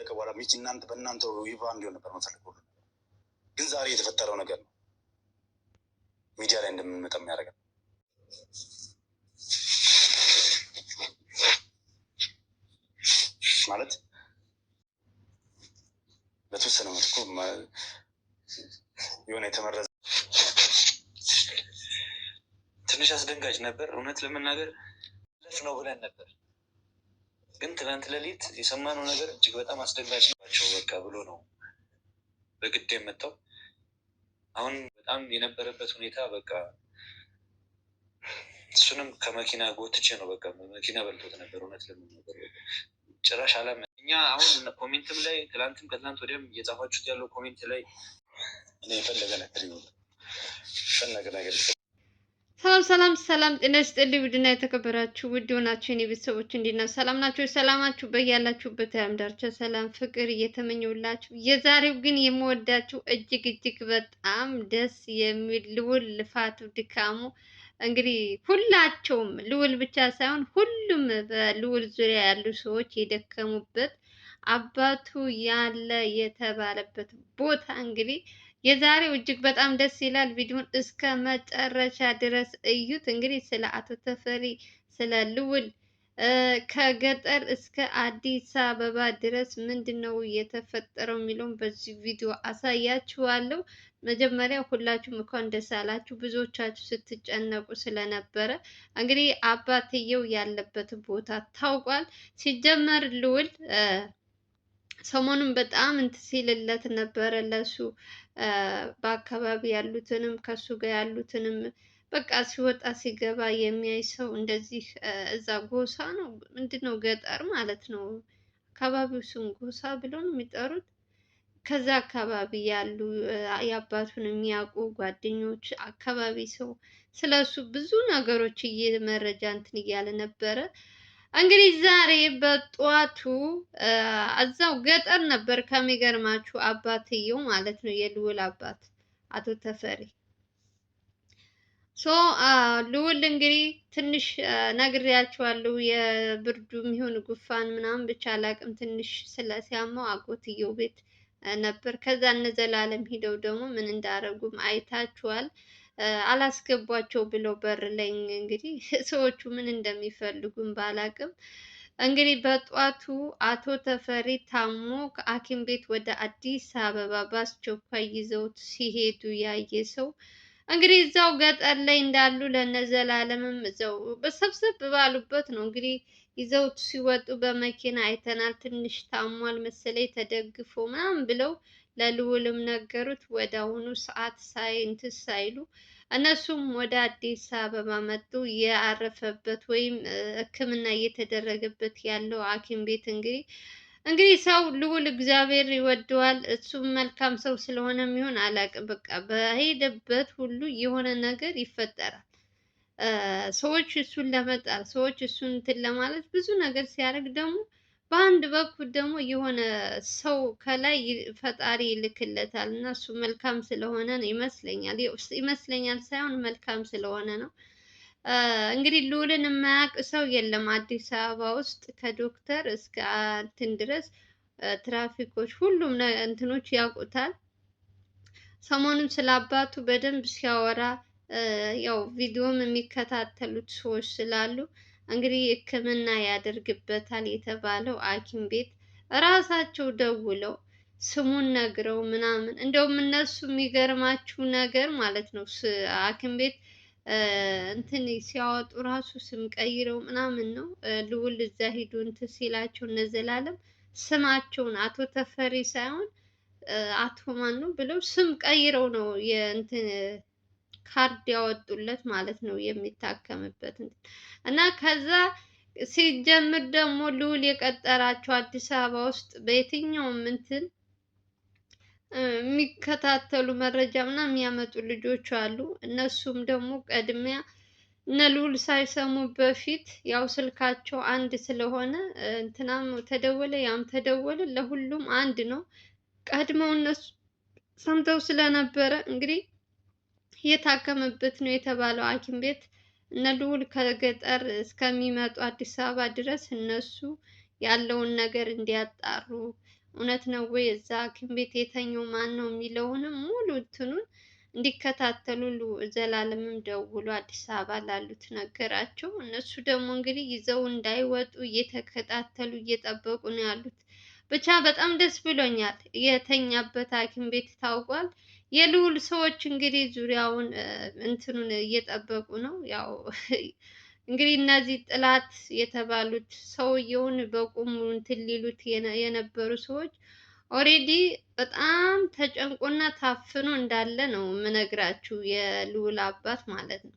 ካለቀ በኋላ ሚች እናንተ በእናንተ ይፋ እንዲሆን ነበር መፈልገው። ግን ዛሬ የተፈጠረው ነገር ነው ሚዲያ ላይ እንደምንመጣ የሚያደርገን ማለት በተወሰነ መልኩ የሆነ የተመረዘ ትንሽ አስደንጋጭ ነበር። እውነት ለመናገር ለፍ ነው ብለን ነበር፣ ግን ትናንት ሌሊት የሰማነው ነገር እጅግ በጣም አስደንጋጭ ናቸው። በቃ ብሎ ነው በግድ የመጣው። አሁን በጣም የነበረበት ሁኔታ በቃ እሱንም ከመኪና ጎትቼ ነው በቃ መኪና በልቶት ነበር። እውነት ለመናገር ጭራሽ አላመ እኛ አሁን ኮሜንትም ላይ ትላንትም ከትላንት ወዲያም እየጻፋችሁት ያለው ኮሜንት ላይ እኔ የፈለገ ነገር ሰላም ጤና ይስጥልኝ። ውድና የተከበራችሁ ውድ ሆናችሁ የኔ ቤተሰቦች እንዴት ናችሁ? ሰላም ናችሁ? ሰላማችሁ በያላችሁበት የዓለም ዳርቻ ሰላም ፍቅር እየተመኘሁላችሁ፣ የዛሬው ግን የምወዳችሁ እጅግ በጣም ደስ የሚል ልዑል ልፋቱ ድካሙ እንግዲህ ሁላቸውም ልዑል ብቻ ሳይሆን ሁሉም በልዑል ዙሪያ ያሉ ሰዎች የደከሙበት አባቱ ያለ የተባለበት ቦታ እንግዲህ የዛሬው እጅግ በጣም ደስ ይላል። ቪዲዮን እስከ መጨረሻ ድረስ እዩት። እንግዲህ ስለ አቶ ተፈሪ ስለ ልዑል ከገጠር እስከ አዲስ አበባ ድረስ ምንድነው የተፈጠረው የሚለውን በዚህ ቪዲዮ አሳያችኋለሁ። መጀመሪያ ሁላችሁም እንኳን ደስ አላችሁ። ብዙዎቻችሁ ስትጨነቁ ስለነበረ እንግዲህ አባትየው ያለበት ቦታ ታውቋል። ሲጀመር ልዑል ሰሞኑን በጣም ሲልለት ነበረ ለሱ በአካባቢ ያሉትንም ከሱ ጋር ያሉትንም በቃ ሲወጣ ሲገባ የሚያይ ሰው እንደዚህ እዛ ጎሳ ነው ምንድነው ገጠር ማለት ነው። አካባቢው ስም ጎሳ ብለው ነው የሚጠሩት። ከዛ አካባቢ ያሉ የአባቱን የሚያውቁ ጓደኞች አካባቢ ሰው ስለሱ ብዙ ነገሮች መረጃ እንትን እያለ ነበረ። እንግዲህ ዛሬ በጧቱ እዛው ገጠር ነበር። ከሚገርማችሁ አባትየው ማለት ነው የልዑል አባት አቶ ተፈሪ ልዑል እንግዲህ ትንሽ ነግሬያቸዋለሁ። የብርዱም ይሁን ጉፋን ምናምን ብቻ አላቅም ትንሽ ሲያመው አጎትየው ቤት ነበር። ከዛ እነ ዘላለም ሂደው ደግሞ ምን እንዳረጉም አይታችኋል። አላስገቧቸው ብለው በር ላይ እንግዲህ ሰዎቹ ምን እንደሚፈልጉም ባላቅም እንግዲህ በጧቱ አቶ ተፈሪ ታሞ ከሐኪም ቤት ወደ አዲስ አበባ በአስቸኳይ ይዘውት ሲሄዱ ያየ ሰው እንግዲህ እዛው ገጠር ላይ እንዳሉ ለነዘላለምም እዛው በሰብሰብ ባሉበት ነው እንግዲህ ይዘውት ሲወጡ በመኪና አይተናል። ትንሽ ታሟል መሰለኝ ተደግፎ ምናምን ብለው ለልዑልም ነገሩት። ወደ አሁኑ ሰዓት ሳይሉ እነሱም ወደ አዲስ አበባ መጡ። ያረፈበት ወይም ሕክምና እየተደረገበት ያለው ሐኪም ቤት እንግዲህ ሰው ልዑል እግዚአብሔር ይወደዋል። እሱም መልካም ሰው ስለሆነ የሚሆን አላውቅም። በቃ በሄደበት ሁሉ የሆነ ነገር ይፈጠራል። ሰዎች እሱን ለመጣል ሰዎች እሱን እንትን ለማለት ብዙ ነገር ሲያደርግ ደግሞ በአንድ በኩል ደግሞ የሆነ ሰው ከላይ ፈጣሪ ይልክለታል እና እሱ መልካም ስለሆነ ይመስለኛል ሳይሆን መልካም ስለሆነ ነው። እንግዲህ ልዑልን የማያውቅ ሰው የለም አዲስ አበባ ውስጥ ከዶክተር እስከ እንትን ድረስ ትራፊኮች ሁሉም እንትኖች ያውቁታል። ሰሞኑን ስለ አባቱ በደንብ ሲያወራ ያው ቪዲዮም የሚከታተሉት ሰዎች ስላሉ እንግዲህ ሕክምና ያደርግበታል የተባለው ሐኪም ቤት ራሳቸው ደውለው ስሙን ነግረው ምናምን እንደውም እነሱ የሚገርማችሁ ነገር ማለት ነው ሐኪም ቤት እንትን ሲያወጡ ራሱ ስም ቀይረው ምናምን ነው። ልዑል እዛ ሂዱ እንትን ሲላቸው እነ ዘላለም ስማቸውን አቶ ተፈሪ ሳይሆን አቶ ማን ነው ብለው ስም ቀይረው ነው የእንትን ካርድ ያወጡለት ማለት ነው የሚታከምበት እና ከዛ ሲጀምር ደግሞ ልዑል የቀጠራቸው አዲስ አበባ ውስጥ በየትኛውም እንትን የሚከታተሉ መረጃ ምናምን የሚያመጡ ልጆች አሉ። እነሱም ደግሞ ቀድሚያ እነ ልዑል ሳይሰሙ በፊት ያው ስልካቸው አንድ ስለሆነ እንትናም ተደወለ ያም ተደወለ ለሁሉም አንድ ነው። ቀድመው እነሱ ሰምተው ስለነበረ እንግዲህ የታከመበት ነው የተባለው ሐኪም ቤት እነ ልዑል ከገጠር እስከሚመጡ አዲስ አበባ ድረስ እነሱ ያለውን ነገር እንዲያጣሩ እውነት ነው ወይ እዛ ሐኪም ቤት የተኛው ማን ነው የሚለውንም ሙሉ እንትኑን እንዲከታተሉ ዘላለምም ደውሎ አዲስ አበባ ላሉት ነገራቸው። እነሱ ደግሞ እንግዲህ ይዘው እንዳይወጡ እየተከታተሉ እየጠበቁ ነው ያሉት። ብቻ በጣም ደስ ብሎኛል። የተኛበት ሐኪም ቤት ታውቋል። የልዑል ሰዎች እንግዲህ ዙሪያውን እንትኑን እየጠበቁ ነው። ያው እንግዲህ እነዚህ ጥላት የተባሉት ሰውየውን በቁሙ እንትን ሊሉት የነበሩ ሰዎች ኦሬዲ በጣም ተጨንቆና ታፍኖ እንዳለ ነው የምነግራችሁ፣ የልዑል አባት ማለት ነው።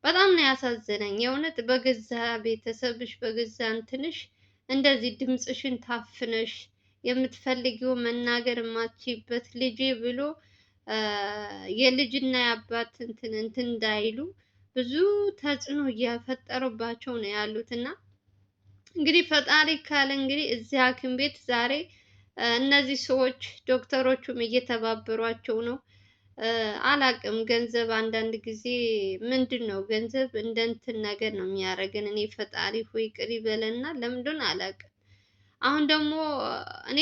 በጣም ነው ያሳዘነኝ የእውነት በገዛ ቤተሰብሽ በገዛ እንትንሽ እንደዚህ ድምፅሽን ታፍነሽ የምትፈልጊው መናገር የማትችይበት ልጄ ብሎ የልጅና የአባት እንትን እንዳይሉ ብዙ ተጽዕኖ እያፈጠሩባቸው ነው ያሉት። እና እንግዲህ ፈጣሪ ካለ እንግዲህ እዚህ ሐኪም ቤት ዛሬ እነዚህ ሰዎች ዶክተሮቹም እየተባበሯቸው ነው። አላቅም ገንዘብ አንዳንድ ጊዜ ምንድን ነው ገንዘብ እንደ እንትን ነገር ነው የሚያደርገን። እኔ ፈጣሪ ሆይ ቅር ይበለና ለምንድን አላቅም። አሁን ደግሞ እኔ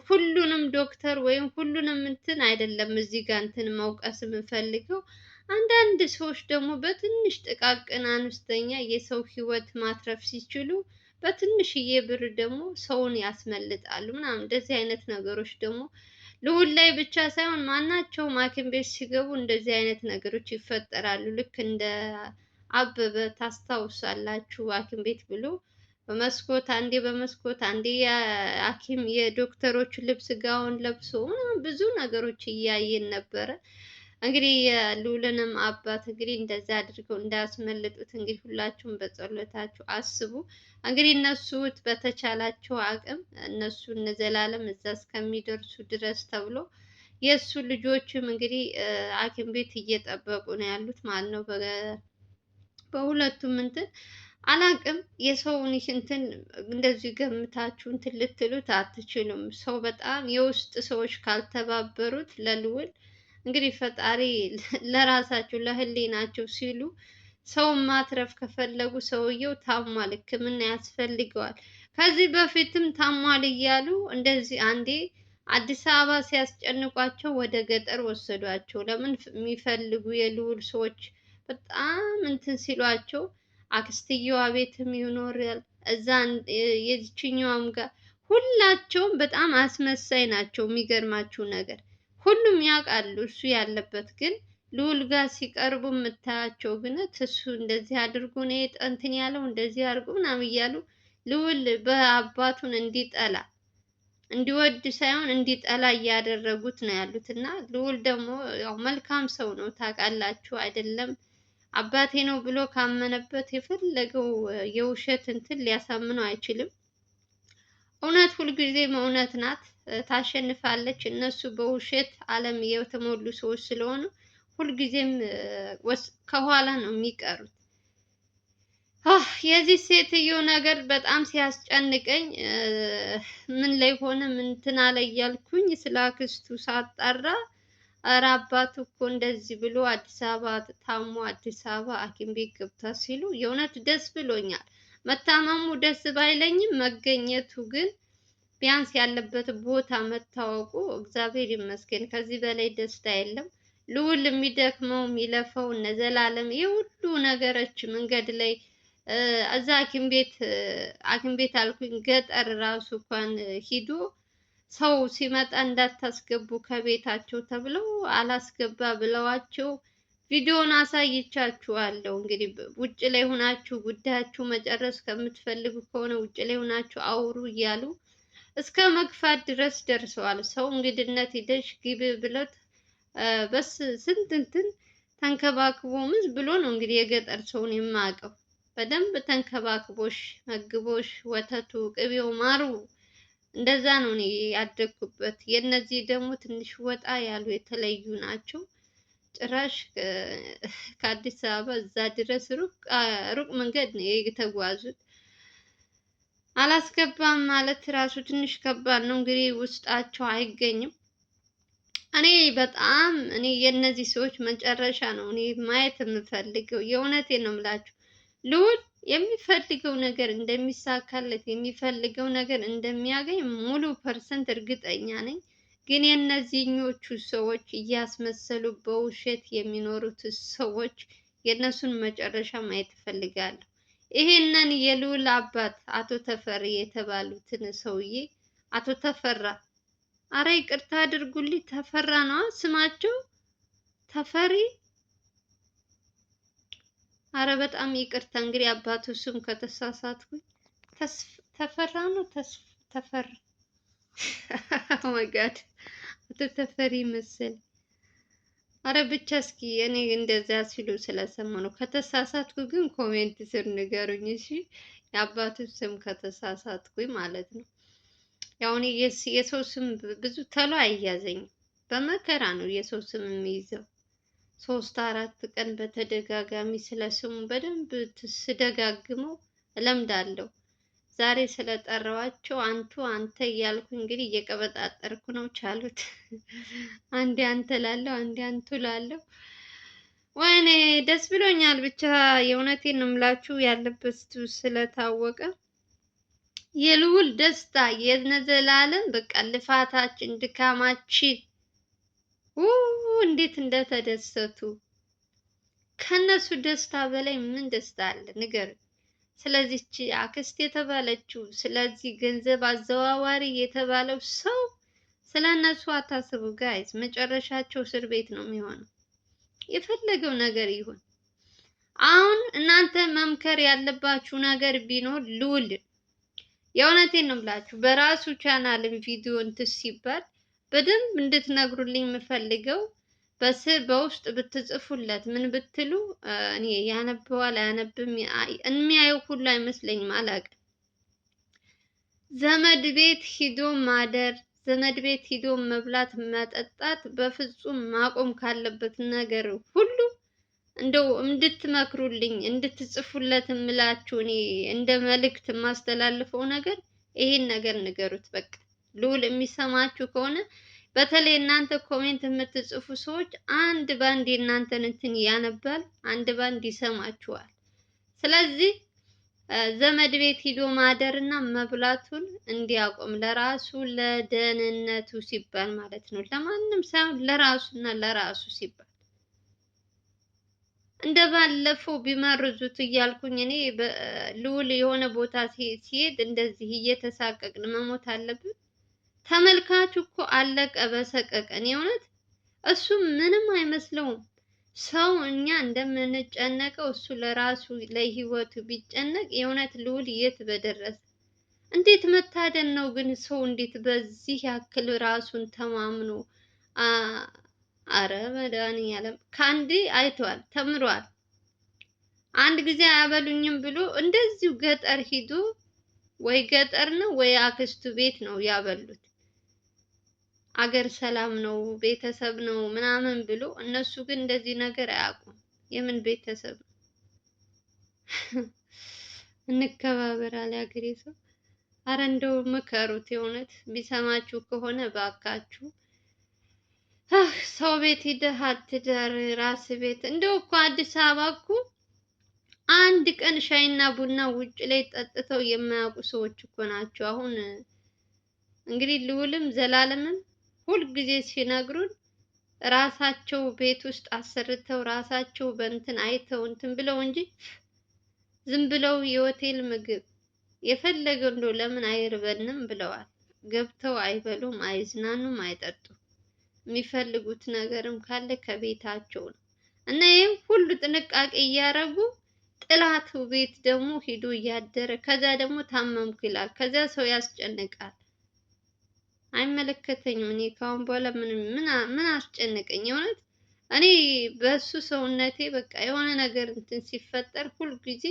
ሁሉንም ዶክተር ወይም ሁሉንም እንትን አይደለም እዚህ ጋር እንትን መውቀስ የምፈልገው። አንዳንድ ሰዎች ደግሞ በትንሽ ጥቃቅን አነስተኛ የሰው ህይወት ማትረፍ ሲችሉ በትንሽዬ ብር ደግሞ ሰውን ያስመልጣሉ ምናምን። እንደዚህ አይነት ነገሮች ደግሞ ልዑል ላይ ብቻ ሳይሆን ማናቸውም ሐኪም ቤት ሲገቡ እንደዚህ አይነት ነገሮች ይፈጠራሉ። ልክ እንደ አበበ ታስታውሳላችሁ፣ ሐኪም ቤት ብሎ በመስኮት አንዴ በመስኮት አንዴ የሐኪም የዶክተሮች ልብስ ጋውን ለብሶ ብዙ ነገሮች እያየን ነበረ። እንግዲህ የልዑልንም አባት እንግዲህ እንደዛ አድርገው እንዳያስመልጡት እንግዲህ ሁላችሁም በጸሎታችሁ አስቡ። እንግዲህ እነሱ በተቻላቸው አቅም እነሱ እነ ዘላለም እዛ እስከሚደርሱ ድረስ ተብሎ የእሱ ልጆችም እንግዲህ ሐኪም ቤት እየጠበቁ ነው ያሉት ማለት ነው። በሁለቱም እንትን አላቅም። የሰውን እንትን እንደዚህ ገምታችሁ እንትን ልትሉት አትችሉም። ሰው በጣም የውስጥ ሰዎች ካልተባበሩት ለልዑል እንግዲህ ፈጣሪ ለራሳቸው ለህሊናቸው ሲሉ ሰውን ማትረፍ ከፈለጉ ሰውየው ታሟል፣ ሕክምና ያስፈልገዋል። ከዚህ በፊትም ታሟል እያሉ እንደዚህ አንዴ አዲስ አበባ ሲያስጨንቋቸው ወደ ገጠር ወሰዷቸው። ለምን የሚፈልጉ የልዑል ሰዎች በጣም እንትን ሲሏቸው አክስትየዋ ቤትም ይኖራል እዛ የዚችኛዋም ጋር ሁላቸውም በጣም አስመሳይ ናቸው። የሚገርማችሁ ነገር ሁሉም ያውቃሉ እሱ ያለበት፣ ግን ልዑል ጋር ሲቀርቡ የምታያቸው ግን እሱ እንደዚህ አድርጎ ነው እንትን ያለው እንደዚህ አድርጎ ምናምን እያሉ ልዑል በአባቱን እንዲጠላ እንዲወድ ሳይሆን እንዲጠላ እያደረጉት ነው ያሉት። እና ልዑል ደግሞ ያው መልካም ሰው ነው ታውቃላችሁ አይደለም። አባቴ ነው ብሎ ካመነበት የፈለገው የውሸት እንትን ሊያሳምነው አይችልም። እውነት ሁልጊዜም እውነት ናት፣ ታሸንፋለች። እነሱ በውሸት ዓለም የተሞሉ ሰዎች ስለሆኑ ሁልጊዜም ከኋላ ነው የሚቀሩት። የዚህ ሴትዮ ነገር በጣም ሲያስጨንቀኝ ምን ላይ ሆነ ምን እንትን አለ እያልኩኝ ስለ አክስቱ ሳጣራ ኧረ አባቱ እኮ እንደዚህ ብሎ አዲስ አበባ ታሞ አዲስ አበባ ሐኪም ቤት ገብታ ሲሉ የእውነት ደስ ብሎኛል። መታመሙ ደስ ባይለኝም መገኘቱ ግን ቢያንስ ያለበት ቦታ መታወቁ እግዚአብሔር ይመስገን። ከዚህ በላይ ደስታ የለም። ልዑል የሚደክመው የሚለፈው እነ ዘላለም የሁሉ ነገሮች መንገድ ላይ እዛ ሐኪም ቤት አልኩኝ ገጠር ራሱ እንኳን ሂዶ ሰው ሲመጣ እንዳታስገቡ ከቤታቸው ተብለው አላስገባ ብለዋቸው ቪዲዮን አሳይቻችኋለሁ። እንግዲህ ውጭ ላይ ሆናችሁ ጉዳያችሁ መጨረስ ከምትፈልጉ ከሆነ ውጭ ላይ ሆናችሁ አውሩ እያሉ እስከ መግፋት ድረስ ደርሰዋል። ሰው እንግድነት ሂደሽ ግቢ ብለት በስ ስንት እንትን ተንከባክቦ ምን ብሎ ነው እንግዲህ የገጠር ሰውን የማውቀው በደንብ ተንከባክቦሽ መግቦሽ ወተቱ ቅቤው ማሩ እንደዛ ነው እኔ ያደግኩበት። የነዚህ ደግሞ ትንሽ ወጣ ያሉ የተለዩ ናቸው። ጭራሽ ከአዲስ አበባ እዛ ድረስ ሩቅ መንገድ ነው የተጓዙት። አላስገባም ማለት ራሱ ትንሽ ከባድ ነው። እንግዲህ ውስጣቸው አይገኝም። እኔ የእነዚህ ሰዎች መጨረሻ ነው እኔ ማየት የምፈልገው። የእውነቴን ነው የምላችሁ። ልዑል የሚፈልገው ነገር እንደሚሳካለት የሚፈልገው ነገር እንደሚያገኝ ሙሉ ፐርሰንት እርግጠኛ ነኝ። ግን የእነዚህኞቹ ሰዎች እያስመሰሉ በውሸት የሚኖሩት ሰዎች የእነሱን መጨረሻ ማየት እፈልጋለሁ። ይሄንን የልዑል አባት አቶ ተፈሪ የተባሉትን ሰውዬ አቶ ተፈራ፣ አረ ይቅርታ አድርጉልኝ፣ ተፈራ ነው ስማቸው፣ ተፈሪ። አረ በጣም ይቅርታ እንግዲህ አባቱ ስም ከተሳሳትኩኝ። ተፈራ ነው ተፈራ። ኦ ማይ ጋድ አቶ ተፈሪ መሰል። አረ ብቻ እስኪ እኔ እንደዛ ሲሉ ስለሰማሁ ነው። ከተሳሳትኩ ግን ኮሜንት ስር ንገሩኝ እሺ። የአባቱ ስም ከተሳሳትኩኝ ማለት ነው። ያው እኔ የሰው ስም ብዙ ተሎ አያዘኝም። በመከራ ነው የሰው ስም የሚይዘው። 3-4 ቀን በተደጋጋሚ ስለ ስሙ በደንብ ስደጋግመው እለምዳለሁ። ዛሬ ስለጠራዋቸው አንቱ አንተ እያልኩ እንግዲህ እየቀበጣጠርኩ ነው። ቻሉት። አንዴ አንተ ላለው አንዴ አንቱ ላለው። ወይኔ ደስ ብሎኛል። ብቻ የእውነቴን ነው የምላችሁ ያለበት ስለታወቀ የልዑል ደስታ የነዘላለም በቃ ልፋታችን ድካማችን እንዴት እንደተደሰቱ። ከነሱ ደስታ በላይ ምን ደስታ አለ ንገር። ስለዚህች አክስት የተባለችው ስለዚህ ገንዘብ አዘዋዋሪ የተባለው ሰው ስለ እነሱ አታስቡ ጋይዝ። መጨረሻቸው እስር ቤት ነው የሚሆነው። የፈለገው ነገር ይሁን። አሁን እናንተ መምከር ያለባችሁ ነገር ቢኖር ልዑል የእውነቴን ነው ብላችሁ በራሱ ቻናል ቪዲዮ እንትን ሲባል በደንብ እንድትነግሩልኝ የምፈልገው በውስጥ ብትጽፉለት ምን ብትሉ እኔ ያነበዋል አያነብም የሚያየው ሁሉ አይመስለኝም። አላውቅም። ዘመድ ቤት ሂዶ ማደር፣ ዘመድ ቤት ሂዶ መብላት መጠጣት በፍጹም ማቆም ካለበት ነገር ሁሉ እንደው እንድትመክሩልኝ እንድትጽፉለት የምላችሁ እኔ እንደ መልእክት የማስተላልፈው ነገር ይሄን ነገር ንገሩት። በቃ ልዑል የሚሰማችሁ ከሆነ በተለይ እናንተ ኮሜንት የምትጽፉ ሰዎች አንድ ባንድ የእናንተን እንትን ያነባል፣ አንድ ባንድ ይሰማችኋል። ስለዚህ ዘመድ ቤት ሂዶ ማደርና መብላቱን እንዲያቆም ለራሱ ለደህንነቱ ሲባል ማለት ነው። ለማንም ሳይሆን ለራሱና ለራሱ ሲባል እንደ ባለፈው ቢመርዙት እያልኩኝ እኔ ልዑል የሆነ ቦታ ሲሄድ እንደዚህ እየተሳቀቅን መሞት አለብን? ተመልካቹ እኮ አለቀ በሰቀቀን። የእውነት እሱ ምንም አይመስለውም። ሰው እኛ እንደምንጨነቀው እሱ ለራሱ ለህይወቱ ቢጨነቅ የእውነት ልዑል የት በደረሰ። እንዴት መታደል ነው ግን ሰው እንዴት በዚህ ያክል ራሱን ተማምኖ አረ መድኃኒዓለም ከአንዴ አይቷል ተምሯል። አንድ ጊዜ አያበሉኝም ብሎ እንደዚሁ ገጠር ሂዶ ወይ ገጠር ነው ወይ አክስቱ ቤት ነው ያበሉት። አገር ሰላም ነው ቤተሰብ ነው ምናምን ብሎ እነሱ ግን እንደዚህ ነገር አያውቁም። የምን ቤተሰብ ነው? እንከባበር አለ ያገሬ ሰው። አረ እንደው ምከሩት። የእውነት ቢሰማችሁ ከሆነ ባካችሁ ሰው ቤት ሂደህ አትደር፣ ራስ ቤት። እንደው እኮ አዲስ አበባ እኮ አንድ ቀን ሻይና ቡና ውጭ ላይ ጠጥተው የማያውቁ ሰዎች እኮ ናቸው። አሁን እንግዲህ ልዑልም ዘላለምም ሁልጊዜ ሲነግሩን ራሳቸው ቤት ውስጥ አሰርተው ራሳቸው በእንትን አይተው እንትን ብለው እንጂ ዝም ብለው የሆቴል ምግብ የፈለገው እንደው ለምን አይርበንም ብለዋል። ገብተው አይበሉም፣ አይዝናኑም፣ አይጠጡም። የሚፈልጉት ነገርም ካለ ከቤታቸው ነው እና ይህም ሁሉ ጥንቃቄ እያደረጉ ጥላቱ ቤት ደግሞ ሂዶ እያደረ ከዛ ደግሞ ታመምኩ ይላል። ከዛ ሰው ያስጨንቃል። አይመለከተኝም። እኔ ካሁን በኋላ ምን አስጨነቀኝ? የእውነት እኔ በሱ ሰውነቴ በቃ የሆነ ነገር እንትን ሲፈጠር ሁልጊዜ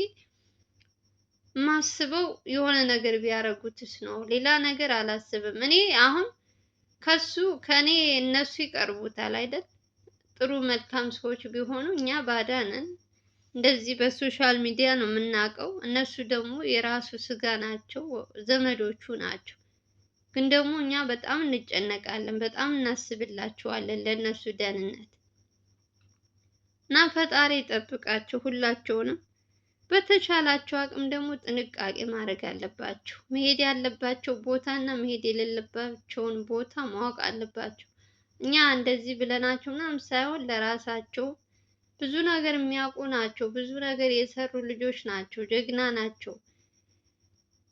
ማስበው የሆነ ነገር ቢያደርጉትስ ነው። ሌላ ነገር አላስብም። እኔ አሁን ከኔ እነሱ ይቀርቡታል አይደል? ጥሩ መልካም ሰዎች ቢሆኑ እኛ ባዳ ነን። እንደዚህ በሶሻል ሚዲያ ነው የምናውቀው። እነሱ ደግሞ የራሱ ስጋ ናቸው፣ ዘመዶቹ ናቸው። ግን ደግሞ እኛ በጣም እንጨነቃለን፣ በጣም እናስብላቸዋለን ለእነሱ ደህንነት እና ፈጣሪ ይጠብቃቸው ሁላቸውንም። በተቻላቸው አቅም ደግሞ ጥንቃቄ ማድረግ አለባቸው። መሄድ ያለባቸው ቦታ እና መሄድ የሌለባቸውን ቦታ ማወቅ አለባቸው። እኛ እንደዚህ ብለናቸው ምናምን ሳይሆን ለራሳቸው ብዙ ነገር የሚያውቁ ናቸው። ብዙ ነገር የሰሩ ልጆች ናቸው። ጀግና ናቸው።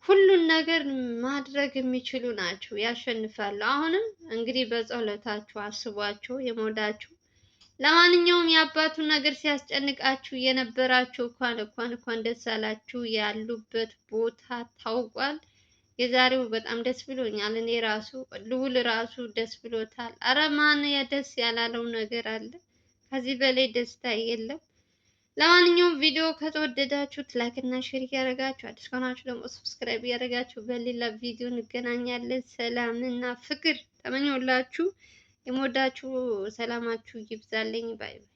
ሁሉን ነገር ማድረግ የሚችሉ ናቸው። ያሸንፋሉ። አሁንም እንግዲህ በጸሎታችሁ አስቧቸው የሞላችሁ። ለማንኛውም የአባቱ ነገር ሲያስጨንቃችሁ የነበራችሁ እንኳን ደስ አላችሁ። ያሉበት ቦታ ታውቋል። የዛሬው በጣም ደስ ብሎኛል። እኔ ራሱ ልዑል ራሱ ደስ ብሎታል። አረ ማን ደስ ያላለው ነገር አለ? ከዚህ በላይ ደስታ የለም። ለማንኛውም ቪዲዮ ከተወደዳችሁት ላይክ እና ሼር እያደረጋችሁ አዲስ ከሆናችሁ ደግሞ ሰብስክራይብ እያደረጋችሁ በሌላ ቪዲዮ እንገናኛለን። ሰላም እና ፍቅር ተመኘሁላችሁ። የምወዳችሁ ሰላማችሁ ይብዛልኝ። ባይ ባይ።